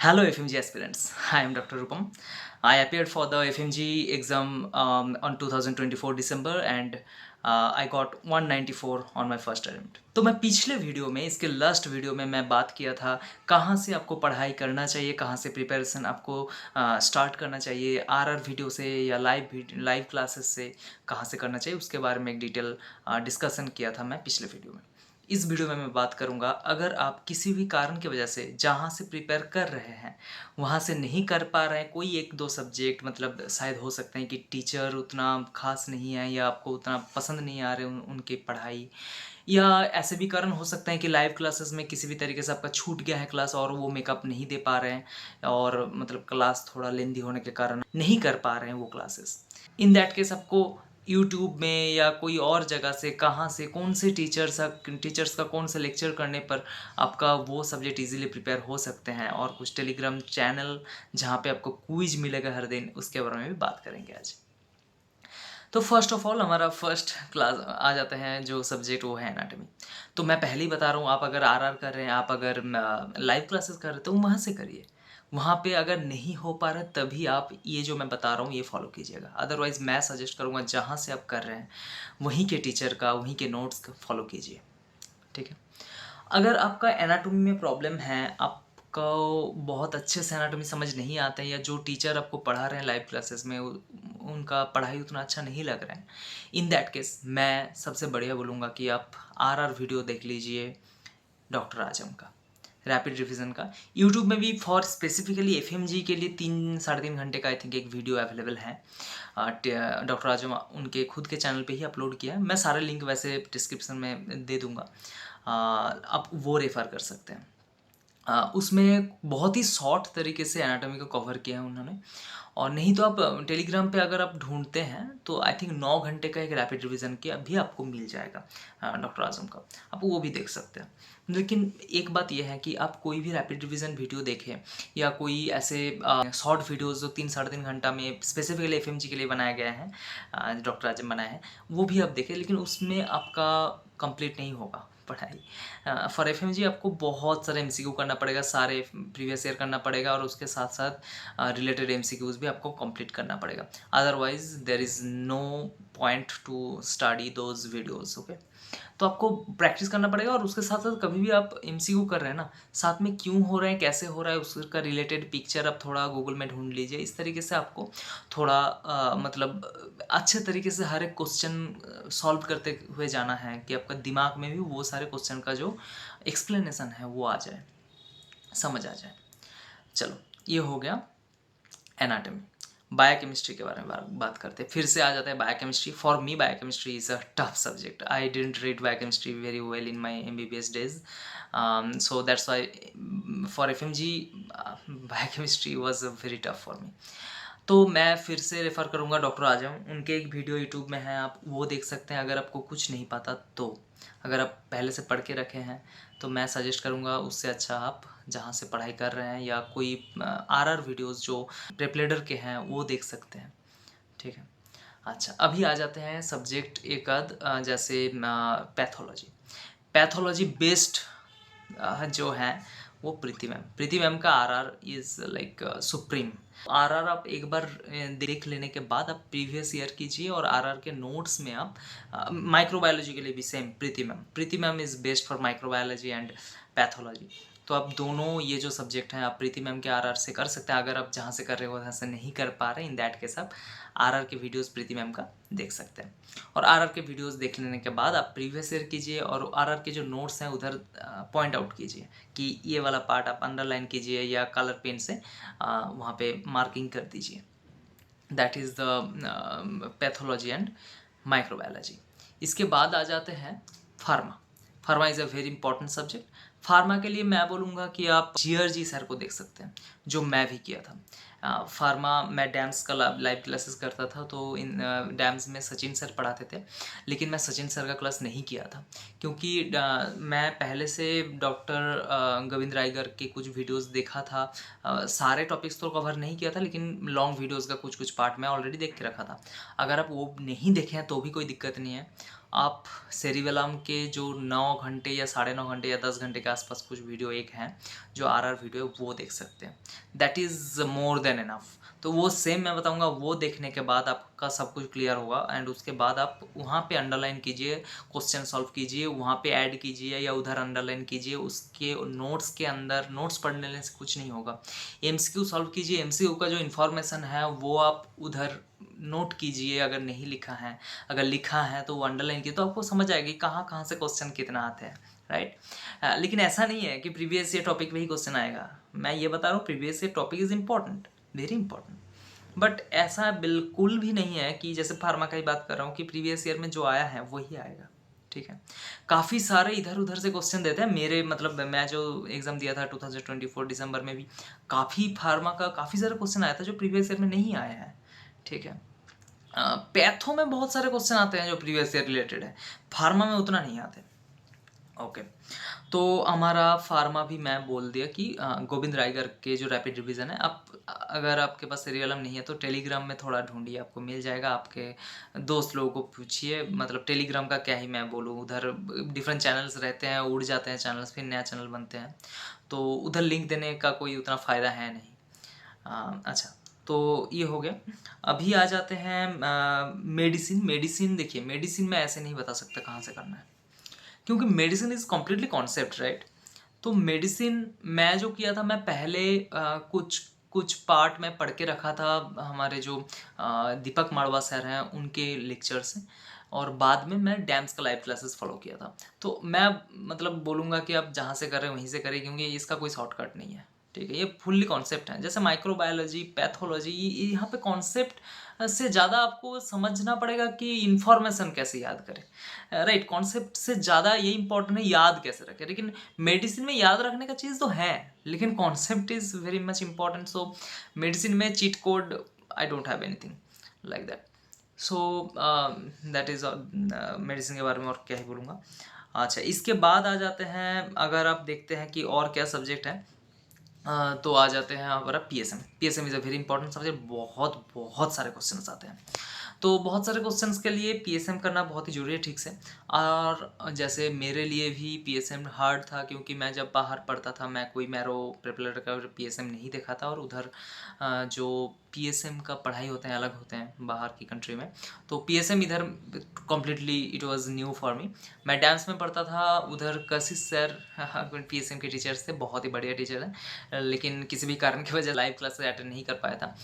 Hello FMG aspirants, I am Dr. Rupam. I appeared for the FMG exam on 2024 December and I got 194 on my first attempt. तो मैं पिछले video में इसके last video में मैं बात किया था कहाँ से आपको पढ़ाई करना चाहिए, कहाँ से प्रिपरेशन आपको स्टार्ट करना चाहिए, आरआर वीडियो से या लाइव क्लासेस से कहाँ से करना चाहिए, उसके बारे में एक डिटेल डिस्कशन किया था मैं पिछले वीडियो में। इस वीडियो में मैं बात करूंगा अगर आप किसी भी कारण की वजह से जहाँ से प्रिपेयर कर रहे हैं वहाँ से नहीं कर पा रहे हैं, कोई एक दो सब्जेक्ट मतलब शायद हो सकते हैं कि टीचर उतना खास नहीं है या आपको उतना पसंद नहीं आ रहे उनकी पढ़ाई, या ऐसे भी कारण हो सकते हैं कि लाइव क्लासेस में किसी भी तरीके से आपका छूट गया है क्लास और वो मेकअप नहीं दे पा रहे हैं और मतलब क्लास थोड़ा लेंदी होने के कारण नहीं कर पा रहे हैं वो क्लासेस। इन दैट केस आपको यूट्यूब में या कोई और जगह से कहाँ से कौन से टीचर्स का कौन सा लेक्चर करने पर आपका वो सब्जेक्ट इजीली प्रिपेयर हो सकते हैं, और कुछ टेलीग्राम चैनल जहाँ पे आपको क्विज मिलेगा हर दिन, उसके बारे में भी बात करेंगे आज। तो फर्स्ट ऑफ ऑल हमारा फर्स्ट क्लास आ जाते हैं, जो सब्जेक्ट वो है एनाटॉमी। तो मैं पहले ही बता रहा हूँ, आप अगर आरआर कर रहे हैं, आप अगर लाइव क्लासेस कर रहे हैं तो वहाँ से करिए। वहाँ पे अगर नहीं हो पा रहा तभी आप ये जो मैं बता रहा हूँ ये फॉलो कीजिएगा। अदरवाइज़ मैं सजेस्ट करूँगा जहाँ से आप कर रहे हैं वहीं के टीचर का, वहीं के नोट्स का फॉलो कीजिए, ठीक है। अगर आपका एनाटॉमी में प्रॉब्लम है, आपको बहुत अच्छे से एनाटॉमी समझ नहीं आता है, या जो टीचर आपको पढ़ा रहे हैं लाइव क्लासेस में उनका पढ़ाई उतना अच्छा नहीं लग रहा है, इन दैट केस मैं सबसे बढ़िया बोलूँगा कि आप आरआर वीडियो देख लीजिए डॉक्टर आजम का, रैपिड रिवीजन का। यूट्यूब में भी फॉर स्पेसिफिकली एफएमजी के लिए 3-3.5 घंटे का आई थिंक एक वीडियो अवेलेबल है। डॉक्टर आजम उनके खुद के चैनल पे ही अपलोड किया है। मैं सारे लिंक वैसे डिस्क्रिप्शन में दे दूँगा, आप वो रेफ़र कर सकते हैं। उसमें बहुत ही शॉर्ट तरीके से एनाटॉमी को कवर किया है उन्होंने। और नहीं तो आप टेलीग्राम पे अगर आप ढूंढते हैं तो आई थिंक 9 घंटे का एक रैपिड रिवीजन किया भी आपको मिल जाएगा डॉक्टर आजम का, आप वो भी देख सकते हैं। लेकिन एक बात यह है कि आप कोई भी रैपिड रिवीजन वीडियो देखें या कोई ऐसे शॉर्ट वीडियोस जो 3-3.5 घंटा में स्पेसिफिकली एफएमजी के लिए बनाया गया है, डॉक्टर आजम बनाया है, वो भी आप देखें, लेकिन उसमें आपका कंप्लीट नहीं होगा पढ़ाई। फॉर एफएमजी आपको बहुत सारे एमसीक्यू करना पड़ेगा, सारे प्रीवियस ईयर करना पड़ेगा, और उसके साथ साथ रिलेटेड एमसीक्यूज भी आपको कंप्लीट करना पड़ेगा। Otherwise there is no point to study those videos, okay. तो आपको प्रैक्टिस करना पड़ेगा, और उसके साथ साथ कभी भी आप एमसीक्यू कर रहे हैं ना, साथ में क्यों हो रहा है, कैसे हो रहा है, उसका रिलेटेड पिक्चर आप थोड़ा गूगल में ढूंढ लीजिए। इस तरीके से आपको थोड़ा मतलब अच्छे तरीके से हर एक क्वेश्चन सॉल्व करते हुए जाना है कि आपका दिमाग में भी वो सारे क्वेश्चन का जो एक्सप्लेनेशन है वो आ जाए, समझ आ जाए। चलो, ये हो गया एनाटॉमी। बायोकेमिस्ट्री के बारे में बात करते हैं, फिर से आ जाते हैं biochemistry. For me biochemistry is a tough subject. I didn't read biochemistry very well in my MBBS days, so that's why for FMG biochemistry was very tough for me. तो मैं फिर से रेफ़र करूँगा डॉक्टर आजम, उनके एक video YouTube में है, आप वो देख सकते हैं अगर आपको कुछ नहीं पता तो। अगर आप पहले से पढ़ के रखे हैं तो मैं सजेस्ट करूँगा उससे अच्छा आप जहाँ से पढ़ाई कर रहे हैं या कोई आरआर वीडियोस जो प्रेपलेडर के हैं वो देख सकते हैं, ठीक है। अच्छा, अभी आ जाते हैं सब्जेक्ट एक आध जैसे पैथोलॉजी। पैथोलॉजी बेस्ड जो है वो प्रीति मैम का RR is like supreme. RR आप एक बार देख लेने के बाद आप प्रीवियस ईयर कीजिए, और आरआर के नोट्स में आप माइक्रोबायोलॉजी के लिए भी same Preeti ma'am is best for microbiology and pathology. तो आप दोनों ये जो सब्जेक्ट हैं आप प्रीति मैम के आरआर से कर सकते हैं। अगर आप जहाँ से कर रहे हो वहाँ से नहीं कर पा रहे, इन दैट केस आप आरआर के वीडियोस प्रीति मैम का देख सकते हैं। और आरआर के वीडियोस देख लेने के बाद आप प्रीवियस ईयर कीजिए, और आरआर के जो नोट्स हैं उधर पॉइंट आउट कीजिए कि ये वाला पार्ट आप अंडरलाइन कीजिए या कलर पेन से वहाँ पे मार्किंग कर दीजिए। That is the pathology and microbiology. इसके बाद आ जाते हैं pharma. Pharma is a very important subject. Pharma के लिए मैं बोलूँगा कि आप GRG सर को देख सकते हैं, जो मैं भी किया था। फार्मा मैं डैम्स का लाइव क्लासेस करता था, तो इन डैम्स में सचिन सर पढ़ाते थे, लेकिन मैं सचिन सर का क्लास नहीं किया था क्योंकि मैं पहले से डॉक्टर गोविंद रायगर के कुछ वीडियोस देखा था। सारे टॉपिक्स तो कवर नहीं किया था, लेकिन लॉन्ग वीडियोस का कुछ कुछ पार्ट मैं ऑलरेडी देख के रखा था। अगर आप वो नहीं देखे हैं तो भी कोई दिक्कत नहीं है, आप सेरिबेलम के जो 9 घंटे या 9.5 घंटे या 10 घंटे के आसपास कुछ वीडियो एक हैं जो आरआर वीडियो, वो देख सकते हैं। That is more than enough. तो वो सेम मैं बताऊंगा, वो देखने के बाद आपका सब कुछ क्लियर होगा एंड उसके बाद आप वहाँ पे अंडरलाइन कीजिए, क्वेश्चन सॉल्व कीजिए, वहाँ पे ऐड कीजिए या उधर अंडरलाइन कीजिए। उसके नोट्स के अंदर, नोट्स पढ़ने से कुछ नहीं होगा। एमसीक्यू सॉल्व कीजिए, एमसीक्यू का जो इन्फॉर्मेशन है वो आप उधर नोट कीजिए। अगर नहीं लिखा है, अगर लिखा है तो वो अंडरलाइन कीजिए, तो आपको समझ आएगी कहाँ कहाँ से क्वेश्चन कितना आते हैं, राइट। लेकिन ऐसा नहीं है कि प्रीवियस ईयर टॉपिक पे ही क्वेश्चन आएगा। मैं ये बता रहा हूँ previous year topic is important, very important, but ऐसा बिल्कुल भी नहीं है कि जैसे फार्मा का ही बात कर रहा हूँ कि प्रीवियस ईयर में जो आया है वही आएगा, ठीक है। काफ़ी सारे इधर उधर से क्वेश्चन देते हैं। मेरे मतलब मैं जो एग्ज़ाम दिया था 2024 दिसंबर में भी काफ़ी फार्मा का काफ़ी सारे क्वेश्चन आया था जो प्रीवियस ईयर में नहीं आया है, ठीक है। पैथो में बहुत सारे क्वेश्चन आते हैं जो प्रीवियस ईयर रिलेटेड है, फार्मा में उतना नहीं आते। ओके, तो हमारा फार्मा भी मैं बोल दिया कि गोविंद रायगर के जो रैपिड रिवीजन है, आप अगर आपके पास सीरियलम नहीं है तो टेलीग्राम में थोड़ा ढूंढिए, आपको मिल जाएगा। आपके दोस्त लोगों को पूछिए, मतलब टेलीग्राम का क्या ही मैं बोलूँ, उधर डिफरेंट चैनल्स रहते हैं, उड़ जाते हैं चैनल्स, फिर नया चैनल बनते हैं, तो उधर लिंक देने का कोई उतना फ़ायदा है नहीं। अच्छा, तो ये हो गया। अभी आ जाते हैं मेडिसिन देखिए, मेडिसिन में ऐसे नहीं बता सकता कहाँ से करना है, क्योंकि medicine is completely concept, right. तो मेडिसिन मैं जो किया था, मैं पहले कुछ कुछ पार्ट में पढ़ के रखा था हमारे जो दीपक माड़वा सर हैं उनके लेक्चर से, और बाद में मैं डैम्स का लाइव क्लासेस फॉलो किया था। तो मैं मतलब बोलूँगा कि आप जहाँ से कर रहे हैं वहीं से करें, क्योंकि इसका कोई शॉर्टकट नहीं है, ठीक है। ये फुल्ली कॉन्सेप्ट है, जैसे माइक्रोबायोलॉजी, पैथोलॉजी, यहाँ पे कॉन्सेप्ट से ज़्यादा आपको समझना पड़ेगा कि इन्फॉर्मेशन कैसे याद करें, राइट। कॉन्सेप्ट से ज़्यादा ये इंपॉर्टेंट है याद कैसे रखें। लेकिन मेडिसिन में याद रखने का चीज़ तो है, लेकिन concept is very much important. So medicine में cheat code I don't have anything like that. So that is medicine के बारे में और क्या ही बोलूँगा। अच्छा, इसके बाद आ जाते हैं, अगर आप देखते हैं कि और क्या सब्जेक्ट है, तो आ जाते हैं हमारा PSM. PSM is a very important subject. बहुत बहुत सारे क्वेश्चंस आते हैं, तो बहुत सारे क्वेश्चंस के लिए पीएसएम करना बहुत ही ज़रूरी है, ठीक से। और जैसे मेरे लिए भी पीएसएम हार्ड था, क्योंकि मैं जब बाहर पढ़ता था, मैं कोई मैरो प्रिपरेटर का पीएसएम नहीं देखा था, और उधर जो पीएसएम का पढ़ाई होते हैं अलग होते हैं बाहर की कंट्री में। तो पीएसएम इधर completely it was new for me. मैं डांस में पढ़ता था, उधर कशिश सर पीएसएम के टीचर्स थे, बहुत ही बढ़िया टीचर हैं, लेकिन किसी भी कारण की वजह लाइव क्लासेस अटेंड नहीं कर पाया था।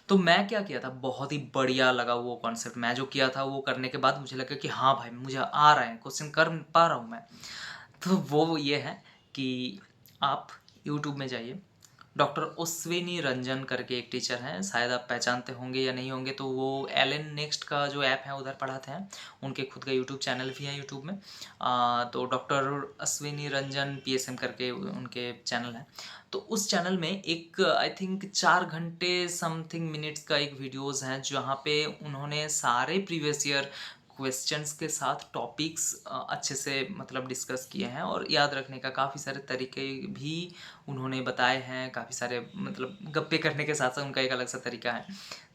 तो मैं क्या किया था, बहुत ही बढ़िया लगा वो कॉन्सेप्ट। मैं जो किया था वो करने के बाद मुझे लगा कि हाँ भाई, मुझे आ रहा है, क्वेश्चन कर पा रहा हूँ मैं। तो वो ये है कि आप यूट्यूब में जाइए, डॉक्टर अश्विनी रंजन करके एक टीचर हैं, शायद आप पहचानते होंगे या नहीं होंगे। तो वो एलन नेक्स्ट का जो ऐप है उधर पढ़ाते हैं, उनके खुद का यूट्यूब चैनल भी है यूट्यूब में। तो डॉक्टर अश्विनी रंजन पीएसएम करके उनके चैनल है। तो उस चैनल में एक आई थिंक 4 घंटे समथिंग मिनट्स का एक वीडियोज़ हैं, जहाँ पे उन्होंने सारे प्रीवियस ईयर क्वेश्चंस के साथ टॉपिक्स अच्छे से मतलब डिस्कस किए हैं, और याद रखने का काफ़ी सारे तरीके भी उन्होंने बताए हैं। काफ़ी सारे मतलब गप्पे करने के साथ साथ उनका एक अलग सा तरीका है,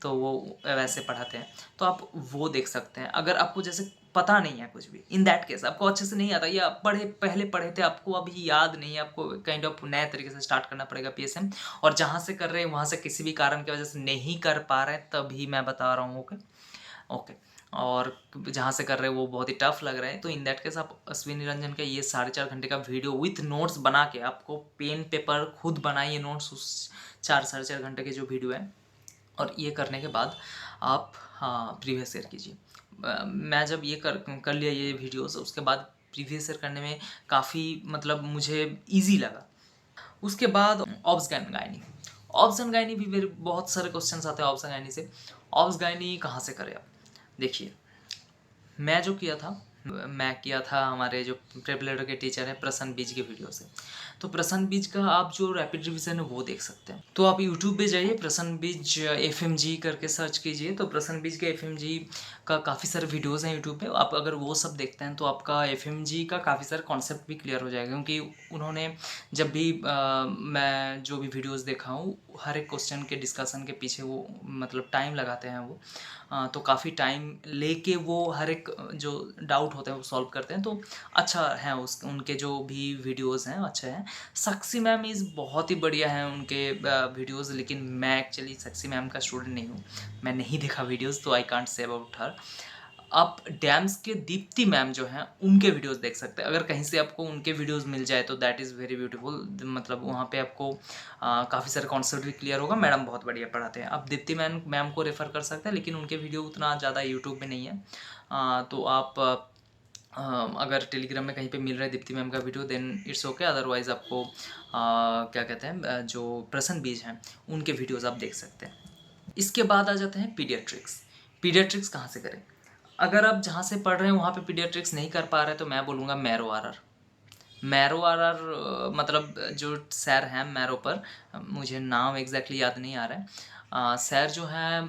तो वो वैसे पढ़ाते हैं। तो आप वो देख सकते हैं। अगर आपको जैसे पता नहीं है कुछ भी, इन दैट केस आपको अच्छे से नहीं आता, या पहले पढ़े थे, आपको अभी याद नहीं है, आपको काइंड ऑफ नए तरीके से स्टार्ट करना पड़ेगा पीएसएम। और जहाँ से कर रहे हैं वहाँ से किसी भी कारण की वजह से नहीं कर पा रहे हैं, तभी मैं बता रहा हूँ। Okay okay. और जहाँ से कर रहे हैं वो बहुत ही टफ लग रहा है, तो इन दैट केस आप अश्विनी रंजन का ये 4.5 घंटे का वीडियो विथ नोट्स बना के, आपको पेन पेपर खुद बनाइए नोट्स उस 4 साढ़े 4 घंटे के जो वीडियो है, और ये करने के बाद आप हाँ प्रीवियस ईयर कीजिए। मैं जब ये कर लिया ये वीडियोस, उसके बाद प्रीवियस ईयर करने में काफ़ी मतलब मुझे ईजी लगा। उसके बाद obs and gynae, obs and gynae भी मेरे बहुत सारे क्वेश्चंस आते हैं ऑब्स एंड गायनी से। ऑब्स गायनी कहाँ से करें आप, देखिए मैं किया था हमारे जो प्रेपलेटर के टीचर हैं प्रसन्न बीज के वीडियो से। तो प्रसन बीज का आप जो रैपिड रिवीजन है वो देख सकते हैं। तो आप यूट्यूब पे जाइए, प्रसन बीज FMG करके सर्च कीजिए, तो प्रसन बीज के FMG का काफ़ी सारे वीडियोज़ हैं यूट्यूब पे। आप अगर वो सब देखते हैं तो आपका FMG का काफ़ी सारे कॉन्सेप्ट भी क्लियर हो जाएगा, क्योंकि उन्होंने जब भी मैं जो भी वीडियोज़ देखा हूँ, हर एक क्वेश्चन के डिस्कशन के पीछे वो मतलब टाइम लगाते हैं वो। तो काफ़ी टाइम लेके वो हर एक जो डाउट होते हैं वो सॉल्व करते हैं, तो अच्छा है उस उनके जो भी वीडियोज़ हैं अच्छे हैं। साक्षी मैम इज़ बहुत ही बढ़िया हैं उनके वीडियोज़, लेकिन मैं एक्चुअली साक्षी मैम का स्टूडेंट नहीं हूँ, मैं नहीं देखा वीडियोज़, तो I can't say about her. आप डैम्स के दीप्ति मैम जो हैं उनके वीडियोस देख सकते हैं, अगर कहीं से आपको उनके वीडियोस मिल जाए तो दैट इज़ वेरी ब्यूटीफुल। मतलब वहाँ पे आपको काफ़ी सारे कॉन्सेप्ट भी क्लियर होगा। मैडम बहुत बढ़िया पढ़ाते हैं, आप दीप्ति मैम को रेफ़र कर सकते हैं, लेकिन उनके वीडियो उतना ज़्यादा यूट्यूब में नहीं है। तो आप अगर टेलीग्राम में कहीं पे मिल रहा है दीप्ति मैम का video then it's okay, otherwise आपको क्या कहते हैं जो प्रसन बीज हैं उनके वीडियोज़ आप देख सकते हैं। इसके बाद आ जाते हैं पीडियाट्रिक्स। पीडियाट्रिक्स कहाँ से करें? अगर आप जहाँ से पढ़ रहे हैं वहाँ पे पीडियाट्रिक्स नहीं कर पा रहे तो मैं बोलूँगा मैरो आरआर। मैरो आरआर मतलब जो सर हैं मैरो पर, मुझे नाम एग्जैक्टली याद नहीं आ रहा है। सर जो हैं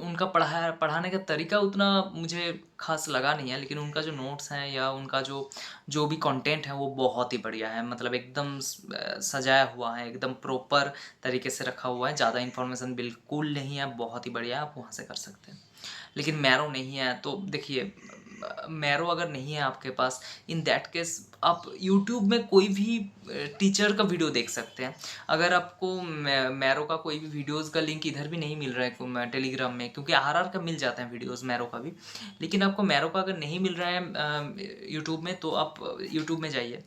उनका पढ़ाने का तरीका उतना मुझे खास लगा नहीं है, लेकिन उनका जो नोट्स हैं या उनका जो जो भी कंटेंट है वो बहुत ही बढ़िया है। मतलब एकदम सजाया हुआ है, एकदम प्रॉपर तरीके से रखा हुआ है, ज़्यादा इन्फॉर्मेशन बिल्कुल नहीं है, बहुत ही बढ़िया है, आप वहाँ से कर सकते हैं। लेकिन मैरो नहीं है तो देखिए, मैरो अगर नहीं है आपके पास, इन दैट केस आप यूट्यूब में कोई भी टीचर का वीडियो देख सकते हैं। अगर आपको मैरो का कोई भी वीडियोस का लिंक इधर भी नहीं मिल रहा है टेलीग्राम में, क्योंकि आरआर का मिल जाते हैं वीडियोस मैरो का भी, लेकिन आपको मैरो का अगर नहीं मिल रहा है यूट्यूब में तो आप यूट्यूब में जाइए,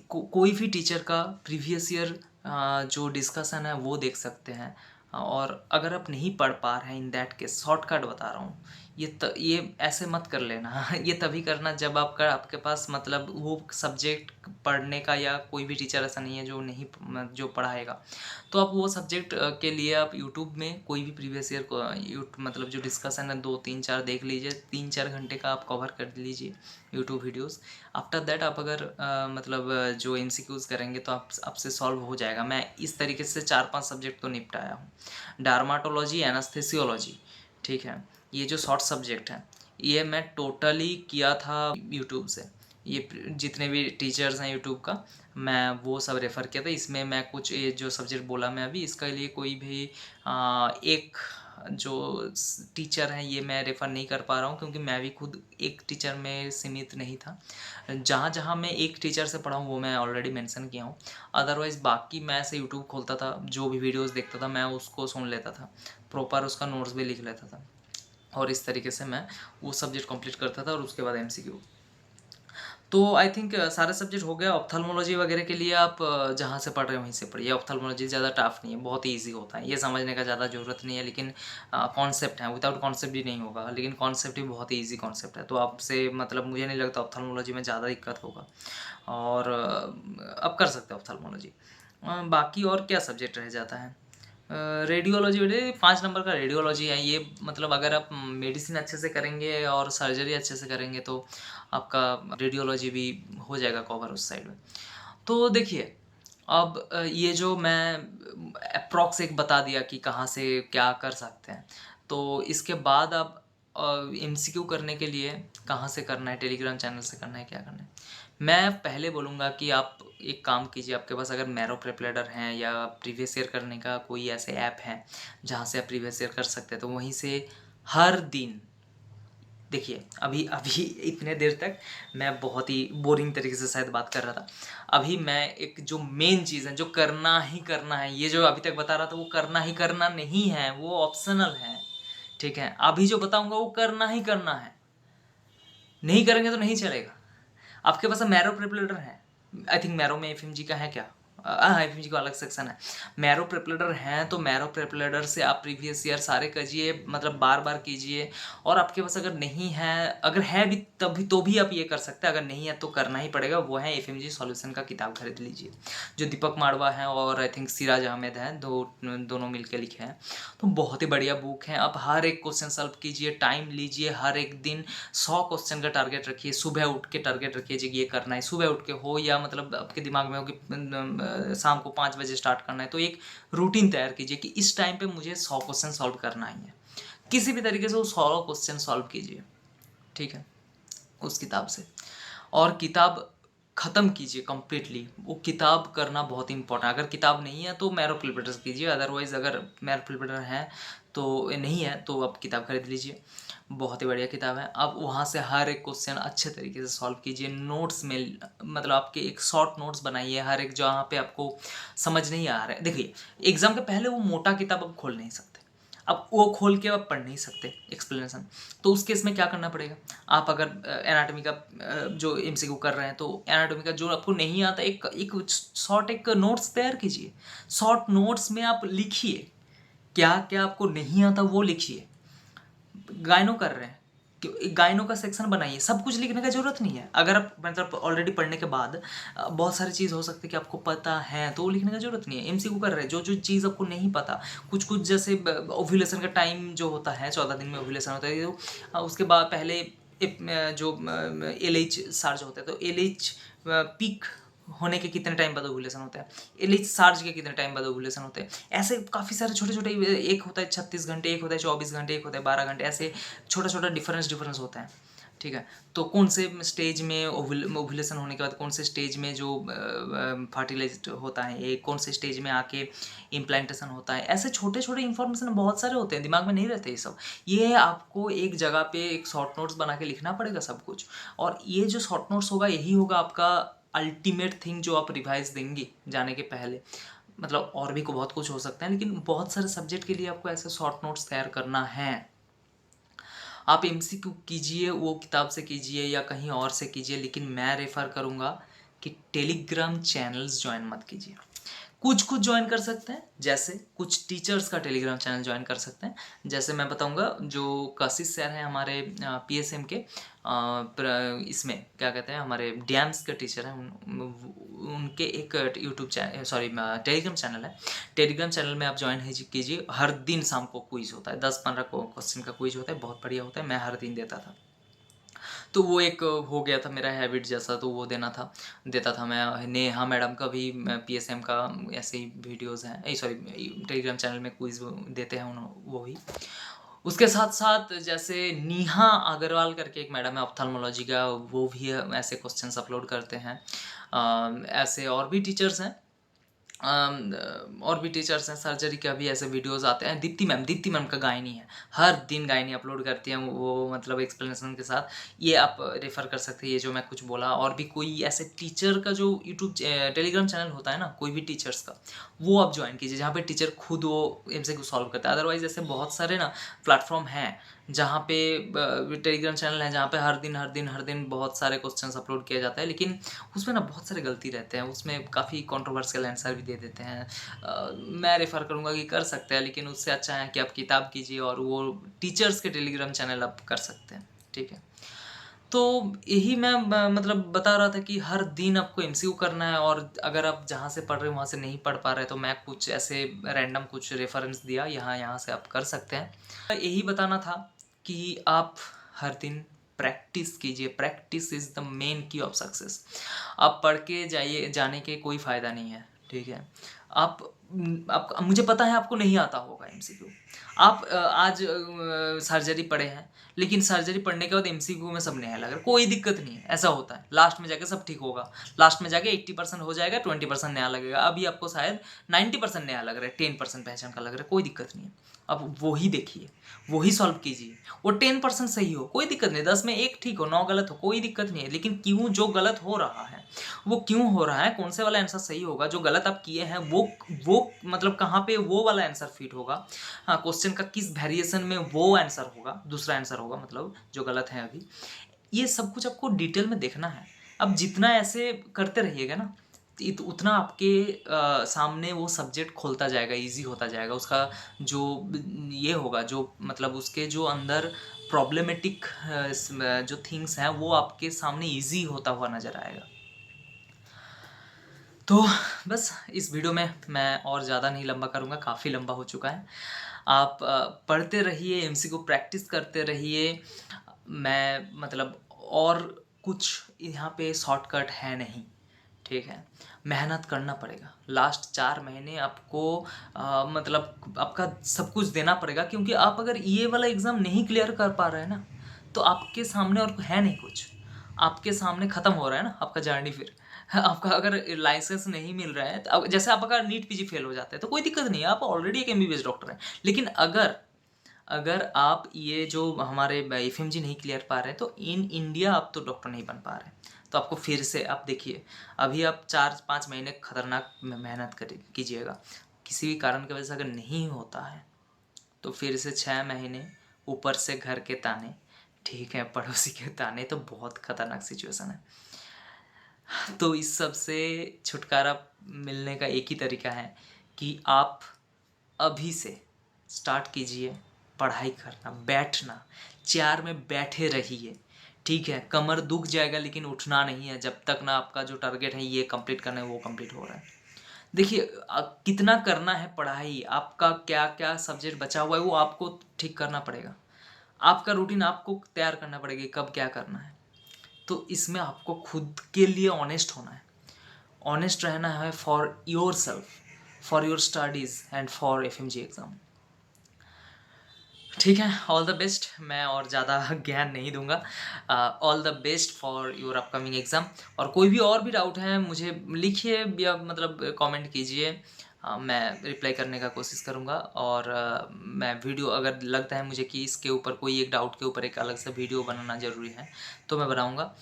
कोई भी टीचर का प्रीवियस ईयर जो डिस्कशन है वो देख सकते हैं। और अगर आप नहीं पढ़ पा रहे हैं इन दैट केस, शॉर्टकट बता रहा हूँ, ये ऐसे मत कर लेना ये तभी करना जब आपके पास मतलब वो सब्जेक्ट पढ़ने का, या कोई भी टीचर ऐसा नहीं है जो नहीं जो पढ़ाएगा, तो आप वो सब्जेक्ट के लिए आप यूट्यूब में कोई भी प्रीवियस ईयर को मतलब जो डिस्कशन है 2 3 4 देख लीजिए, 3 4 घंटे का आप कवर कर लीजिए यूट्यूब वीडियोस। आफ्टर दैट आप अगर मतलब जो MCQs करेंगे तो आपसे सॉल्व हो जाएगा। मैं इस तरीके से 4 5 सब्जेक्ट तो निपटाया हूँ, डार्माटोलॉजी, एनास्थेसियोलॉजी, ठीक है, ये जो शॉर्ट सब्जेक्ट हैं ये मैं टोटली किया था यूट्यूब से। ये जितने भी टीचर्स हैं यूट्यूब का, मैं वो सब रेफ़र किया था। इसमें मैं कुछ ये जो सब्जेक्ट बोला मैं अभी, इसके लिए कोई भी एक जो टीचर हैं ये मैं रेफ़र नहीं कर पा रहा हूँ, क्योंकि मैं भी खुद एक टीचर में सीमित नहीं था। जहाँ जहाँ मैं एक टीचर से पढ़ा हूँ वो मैं ऑलरेडी मेंशन किया हूँ। अदरवाइज़ बाकी मैं ऐसे यूट्यूब खोलता था, जो भी वीडियोज़ देखता था मैं उसको सुन लेता था, प्रॉपर उसका नोट्स भी लिख लेता था, और इस तरीके से मैं वो सब्जेक्ट कंप्लीट करता था, और उसके बाद MCQ। तो आई थिंक सारे सब्जेक्ट हो गया। ऑप्थेल्मोलॉजी वगैरह के लिए आप जहाँ से पढ़ रहे हो वहीं से पढ़िए। ऑप्थेल्मोलॉजी ज़्यादा टफ नहीं है, बहुत ही ईजी होता है, ये समझने का ज़्यादा ज़रूरत नहीं है, लेकिन कॉन्सेप्ट है, विदाउट कॉन्सेप्ट भी नहीं होगा, लेकिन कॉन्सेप्ट भी बहुत ही ईजी कॉन्सेप्ट है, तो आपसे मतलब मुझे नहीं लगता ऑप्थेल्मोलॉजी में ज़्यादा दिक्कत होगा, और आप कर सकते हो ऑप्थेल्मोलॉजी। बाकी और क्या सब्जेक्ट रह जाता है? रेडियोलॉजी, 5 नंबर का रेडियोलॉजी है ये। मतलब अगर आप मेडिसिन अच्छे से करेंगे और सर्जरी अच्छे से करेंगे तो आपका रेडियोलॉजी भी हो जाएगा कवर उस साइड में। तो देखिए, अब ये जो मैं अप्रॉक्स एक बता दिया कि कहाँ से क्या कर सकते हैं, तो इसके बाद अब MCQ करने के लिए कहाँ से करना है, टेलीग्राम चैनल से करना है, क्या करना है। मैं पहले बोलूँगा कि आप एक काम कीजिए, आपके पास अगर मैरो प्रेपलेडर हैं या प्रीवियस ईयर करने का कोई ऐसे ऐप है जहाँ से आप प्रीवियस ईयर कर सकते हैं, तो वहीं से हर दिन देखिए। अभी अभी इतने देर तक मैं बहुत ही बोरिंग तरीके से शायद बात कर रहा था। अभी मैं एक जो मेन चीज़ है, जो करना ही करना है, ये जो अभी तक बता रहा था वो करना ही करना नहीं है, वो ऑप्शनल है, ठीक है। अभी जो बताऊंगा वो करना ही करना है, नहीं करेंगे तो नहीं चलेगा। आपके पास मैरो प्रेपलेटर है, आई थिंक मैरो में FMG का है क्या, एफएमजी का अलग सेक्शन है। मैरो प्रेपलेटर हैं तो मैरो प्रेपलेटर से आप प्रीवियस ईयर सारे कीजिए, मतलब बार बार कीजिए। और आपके पास अगर नहीं है, अगर है भी तभी तो भी आप ये कर सकते हैं, अगर नहीं है तो करना ही पड़ेगा। वो है एफएमजी सॉल्यूशन का किताब खरीद लीजिए, जो दीपक मारवा है और आई थिंक सिराज अहमद है, दोनों मिलकर लिखे हैं। तो बहुत ही बढ़िया बुक है। आप हर एक क्वेश्चन सॉल्व कीजिए, टाइम लीजिए, हर एक दिन 100 क्वेश्चन का टारगेट रखिए। सुबह उठ के टारगेट रखिए जी ये करना है, सुबह उठ के हो या मतलब आपके दिमाग में हो कि शाम को 5 बजे स्टार्ट करना है, तो एक रूटीन तैयार कीजिए कि इस टाइम पे मुझे 100 क्वेश्चन सॉल्व करना ही है। किसी भी तरीके से वो 100 क्वेश्चन सॉल्व कीजिए, ठीक है, उस किताब से। और किताब ख़त्म कीजिए कम्प्लीटली, वो किताब करना बहुत इंपॉर्टेंट है। अगर किताब नहीं है तो मैरो प्रिपेटर कीजिए, अदरवाइज़ अगर मैरो प्रिपेटर है तो नहीं है तो आप किताब खरीद लीजिए, बहुत ही बढ़िया किताब है। आप वहाँ से हर एक क्वेश्चन अच्छे तरीके से सॉल्व कीजिए। नोट्स में मतलब आपके एक शॉर्ट नोट्स बनाइए, हर एक जहाँ पे आपको समझ नहीं आ रहा है। देखिए एग्ज़ाम के पहले वो मोटा किताब आप खोल नहीं सकते, अब वो खोल के आप पढ़ नहीं सकते एक्सप्लेनेशन। तो उस केस में क्या करना पड़ेगा, आप अगर एनाटॉमी का जो एमसीक्यू कर रहे हैं तो एनाटॉमी का जो आपको नहीं आता एक एक शॉर्ट एक नोट्स तैयार कीजिए। शॉर्ट नोट्स में आप लिखिए क्या क्या आपको नहीं आता, वो लिखिए। गायनो कर रहे हैं कि गायनो का सेक्शन बनाइए, सब कुछ लिखने का जरूरत नहीं है। अगर आप मतलब ऑलरेडी पढ़ने के बाद बहुत सारी चीज़ हो सकती है कि आपको पता है तो वो लिखने का जरूरत नहीं है। एमसीक्यू कर रहे हैं, जो जो चीज़ आपको नहीं पता, कुछ कुछ जैसे ओव्यूलेशन का टाइम जो होता है 14 दिन में ओव्यूलेशन होता है, तो उसके बाद पहले जो LH सार्ज होता है तो LH पीक होने के कितने टाइम बाद ओव्यूलेशन होता है, LH सार्ज के कितने टाइम बाद ओव्यूलेशन होते हैं, ऐसे काफ़ी सारे छोटे छोटे, एक होता है 36 घंटे, एक होता है 24 घंटे, एक होता है 12 घंटे, ऐसे छोटा छोटा डिफरेंस होता है, ठीक है। तो कौन से स्टेज में ओव्यूलेशन होने के बाद कौन से स्टेज में जो फर्टिलाइज होता है, ये कौन से स्टेज में आके इम्प्लांटेशन होता है, ऐसे छोटे छोटे इन्फॉर्मेशन बहुत सारे होते हैं, दिमाग में नहीं रहते ये सब। ये आपको एक जगह पे एक शॉर्ट नोट्स बना के लिखना पड़ेगा सब कुछ। और ये जो शॉर्ट नोट्स होगा यही होगा आपका अल्टीमेट थिंग जो आप रिवाइज देंगे जाने के पहले। मतलब और भी को बहुत कुछ हो सकता है, लेकिन बहुत सारे सब्जेक्ट के लिए आपको ऐसे शॉर्ट नोट्स तैयार करना है। आप एमसीक्यू कीजिए वो किताब से कीजिए या कहीं और से कीजिए, लेकिन मैं रेफ़र करूँगा कि टेलीग्राम चैनल्स ज्वाइन मत कीजिए। कुछ कुछ ज्वाइन कर सकते हैं, जैसे कुछ टीचर्स का टेलीग्राम चैनल ज्वाइन कर सकते हैं। जैसे मैं बताऊंगा, जो कशिश सर हैं हमारे PSM के इसमें क्या कहते हैं, हमारे डैम्स के टीचर हैं, उनके एक YouTube channel, sorry Telegram channel है। टेलीग्राम चैनल में आप ज्वाइन कीजिए। हर दिन शाम को क्विज होता है, 10-15 क्वेश्चन का क्विज होता है, बहुत बढ़िया होता है, मैं हर दिन देता था। तो वो एक हो गया था मेरा हैबिट जैसा, तो वो देता था मैं। नेहा मैडम का भी PSM का ऐसे ही वीडियोज़ हैं, सॉरी टेलीग्राम चैनल में क्विज देते हैं वो ही। उसके साथ साथ जैसे नेहा अग्रवाल करके एक मैडम है ऑप्थेल्मोलॉजी का, वो भी ऐसे क्वेश्चंस अपलोड करते हैं। ऐसे और भी टीचर्स हैं, और भी टीचर्स हैं, सर्जरी का भी ऐसे वीडियोस आते हैं। दीप्ति मैम का गायनी है, हर दिन गायनी अपलोड करती हैं वो, मतलब एक्सप्लेनेशन के साथ। ये आप रेफ़र कर सकते हैं, ये जो मैं कुछ बोला। और भी कोई ऐसे टीचर का जो यूट्यूब टेलीग्राम चैनल होता है ना, कोई भी टीचर्स का, वो आप ज्वाइन कीजिए, जहाँ पे टीचर खुद वो MCQ सॉल्व करता है। अदरवाइज ऐसे बहुत सारे ना प्लेटफॉर्म हैं जहाँ पे टेलीग्राम चैनल है, जहाँ पे हर दिन बहुत सारे क्वेश्चंस अपलोड किया जाता है, लेकिन उसमें ना बहुत सारे गलती रहते हैं, उसमें काफ़ी कंट्रोवर्शियल आंसर भी दे देते हैं। मैं रेफ़र करूँगा कि कर सकते हैं, लेकिन उससे अच्छा है कि आप किताब कीजिए और वो टीचर्स के टेलीग्राम चैनल आप कर सकते हैं, ठीक है। तो यही मैं मतलब बता रहा था कि हर दिन आपको MCQ करना है, और अगर आप जहाँ से पढ़ रहे हो वहाँ से नहीं पढ़ पा रहे तो मैं कुछ ऐसे रैंडम कुछ रेफरेंस दिया, यहाँ से आप कर सकते हैं। यही बताना था कि आप हर दिन प्रैक्टिस कीजिए, प्रैक्टिस इज़ द मेन की ऑफ सक्सेस। आप पढ़ के जाने के कोई फ़ायदा नहीं है, ठीक है। आप मुझे पता है आपको नहीं आता होगा MCQ। आप आज सर्जरी पढ़े हैं, लेकिन सर्जरी पढ़ने के बाद MCQ में सब नया लग रहा है, कोई दिक्कत नहीं है, ऐसा होता है। लास्ट में जाके सब ठीक होगा, लास्ट में जाके 80% हो जाएगा, 20% नया लगेगा। अभी आपको शायद 90% नया लग रहा है, 10% पहचान का लग रहा है, कोई दिक्कत नहीं है। अब वही देखिए, वही सॉल्व कीजिए। वो 10% सही हो कोई दिक्कत नहीं, 10 में 1 ठीक हो, 9 गलत हो कोई दिक्कत नहीं है, लेकिन क्यों जो गलत हो रहा है वो क्यों हो रहा है, कौन से वाला आंसर सही होगा, जो गलत आप किए हैं वो मतलब कहाँ पे वो वाला आंसर फिट होगा, हाँ क्वेश्चन का किस वेरिएशन में वो आंसर होगा, दूसरा आंसर होगा, मतलब जो गलत है अभी। ये सब कुछ आपको डिटेल में देखना है। अब जितना ऐसे करते रहिएगा ना, उतना आपके सामने वो सब्जेक्ट खोलता जाएगा, इजी होता जाएगा। उसका जो ये होगा, जो मतलब उसके जो अंदर प्रॉब्लमेटिक जो थिंग्स हैं वो आपके सामने इजी होता हुआ नज़र आएगा। तो बस इस वीडियो में मैं और ज़्यादा नहीं लंबा करूँगा, काफ़ी लंबा हो चुका है। आप पढ़ते रहिए, एमसीक्यू प्रैक्टिस करते रहिए। मैं मतलब और कुछ यहाँ पे शॉर्टकट है नहीं, ठीक है? मेहनत करना पड़ेगा। लास्ट 4 महीने आपको मतलब आपका सब कुछ देना पड़ेगा, क्योंकि आप अगर ये वाला एग्ज़ाम नहीं क्लियर कर पा रहे हैं ना, तो आपके सामने और है नहीं कुछ। आपके सामने ख़त्म हो रहा है ना आपका जर्नी फिर। आपका अगर लाइसेंस नहीं मिल रहा है, तो अब जैसे आप अगर नीट पीजी फेल हो जाते हैं तो कोई दिक्कत नहीं है, आप ऑलरेडी एक एमबीबीएस डॉक्टर हैं। लेकिन अगर अगर आप ये जो हमारे एफएमजी नहीं क्लियर पा रहे हैं, तो इन इंडिया आप तो डॉक्टर नहीं बन पा रहे हैं। तो आपको फिर से आप देखिए, अभी आप 4-5 महीने खतरनाक मेहनत कीजिएगा। किसी भी कारण की वजह से अगर नहीं होता है, तो फिर से 6 महीने ऊपर से घर के ताने, ठीक है, पड़ोसी के ताने, तो बहुत खतरनाक सिचुएशन है। तो इस सब से छुटकारा मिलने का एक ही तरीका है कि आप अभी से स्टार्ट कीजिए पढ़ाई करना, बैठना, चेयर में बैठे रहिए, ठीक है? कमर दुख जाएगा लेकिन उठना नहीं है जब तक ना आपका जो टारगेट है ये कंप्लीट करना है वो कंप्लीट हो रहा है। देखिए कितना करना है पढ़ाई, आपका क्या-क्या सब्जेक्ट बचा हुआ है वो आपको ठीक करना पड़ेगा। आपका रूटीन आपको तैयार करना पड़ेगा कि कब क्या करना है। तो इसमें आपको खुद के लिए ऑनेस्ट होना है। ऑनेस्ट रहना है for yourself, for your studies and for FMG exam. ठीक है, ऑल द बेस्ट। मैं और ज़्यादा ज्ञान नहीं दूंगा। All the best for your upcoming exam. और कोई भी और भी डाउट है मुझे लिखिए या मतलब कमेंट कीजिए, मैं रिप्लाई करने का कोशिश करूँगा। और मैं वीडियो अगर लगता है मुझे कि इसके ऊपर कोई एक डाउट के ऊपर एक अलग सा वीडियो बनाना ज़रूरी है तो मैं बनाऊँगा।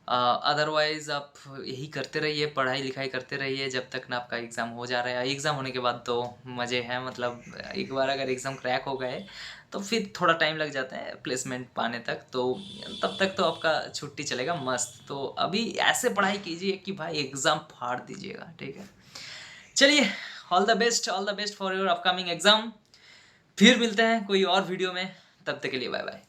अदरवाइज़ आप यही करते रहिए, पढ़ाई लिखाई करते रहिए जब तक ना आपका एग्ज़ाम हो जा रहा है। एग्ज़ाम होने के बाद तो मज़े हैं, मतलब एक बार अगर एग्ज़ाम क्रैक हो गए तो फिर थोड़ा टाइम लग जाता है प्लेसमेंट पाने तक, तो तब तक तो आपका छुट्टी चलेगा मस्त। तो अभी ऐसे पढ़ाई कीजिए कि भाई एग्ज़ाम फाड़ दीजिएगा, ठीक है? चलिए, all the best for your upcoming exam. फिर मिलते हैं कोई और वीडियो में, तब तक के लिए बाय बाय।